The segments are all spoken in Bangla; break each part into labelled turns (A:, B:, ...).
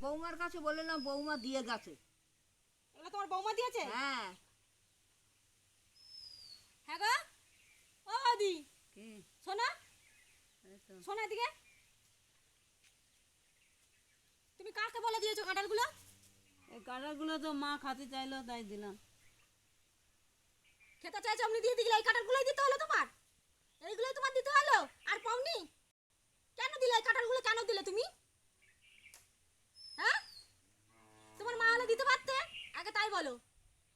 A: বৌমার কাছে বললাম, বৌমা দিয়ে গেছে।
B: এগুলো তোমার বৌমা দিয়েছে?
A: হ্যাঁ।
B: হ্যাঁ গো, ও বৌদি,
A: কি?
B: শোনো,
A: এই তো।
B: শোনো এদিকে। তুমি কাকে বলে দিয়েছো কাঁঠালগুলো?
C: এই কাঁঠালগুলো তো মা খাতে চাইলো তাই দিলাম।
B: খেতে চাইছো আপনি দিয়ে দিলে, এই কাঁঠালগুলোই দিতে হলো তোমার? এইগুলোই তোমার দিতে হলো? আর পাওনি? কেন দিলে এই কাঁঠালগুলো, কেন দিলে তুমি? হ্যাঁ, তোমার মা হলে দিতে পারতে? আগে তাই বলো।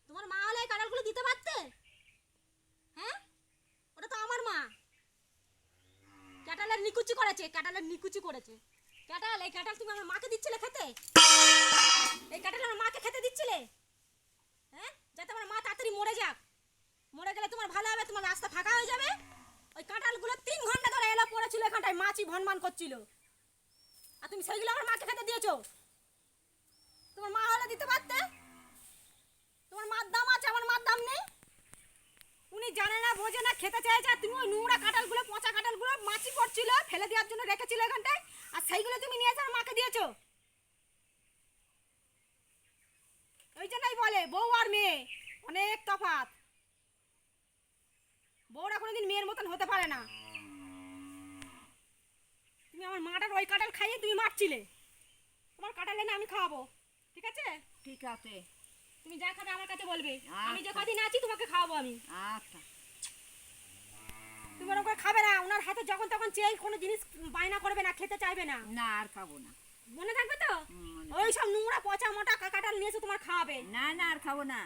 B: তোমার মা হলে এই কাঁঠালগুলো দিতে পারতে? হ্যাঁ, ওটা তো আমার মা। ক্যাটালের নিকুচি করেছে, ক্যাটালের নিকুচি করেছে। ক্যাটাল, এই ক্যাটাল তুমি আমার মাকে দিচ্ছিলে খেতে? এই ক্যাটাল আমার মাকে খেতে দিচ্ছিলে? হ্যাঁ, যাতে আমার মা তাড়াতাড়ি মরে যাক। মরে গেলে তোমার ভালো হবে, তোমার রাস্তা ফাঁকা হয়ে যাবে। ওই কাঁঠালগুলো 3 ঘন্টা ধরে এলো পড়েছিল এখানটায়, মাছি ভনমান করছিল, আর তুমি সেইগুলো আমার মাকে খেতে দিয়েছো। তোমার মা হলে দিতে পারতে? তোমার মার দাম আছে, আমার মার দাম নেই। উনি জানে না, বোঝে না, খেতে চাইছে, আর তুমি ওই নোংরা কাঁঠালগুলো, পচা কাঁঠালগুলো মাছি পড়ছিল ফেলে দেওয়ার জন্য রেখেছিল এখানটায়, আর সেইগুলো তুমি নিয়ে এসে আমার মাকে দিয়েছো। ওই জন্যই বলে বউ আর মেয়ে অনেক তফাৎ। বউরা কোনোদিন মেয়ের মতন হতে পারে না। তুমি আমার মাটার ওই কাঁঠাল খাইয়ে তুমি মারছিলে। তোমার কাঁঠাল এনে আমি খাওয়াবো, ঠিক আছে?
A: ঠিক আছে।
B: তুমি যা খাবে আমার কাছে বলবে, আমি যে
A: আচ্ছা।
B: কদিন আছি তোমাকে খাওয়াবো আমি।
A: আচ্ছা।
B: তুমি ওরকম করে খাবে না, ওনার হাতে যখন তখন চেয়ে কোনো জিনিস বায়না করবে না, খেতে চাইবে না।
A: না, আর খাবো না।
B: মনে থাকবে তো?
A: মনে
B: ওই সব নোংরা পচা মোটা কাঁঠাল নিয়ে এসে তোমার খাওয়াবে।
A: না, না, আর খাবো না।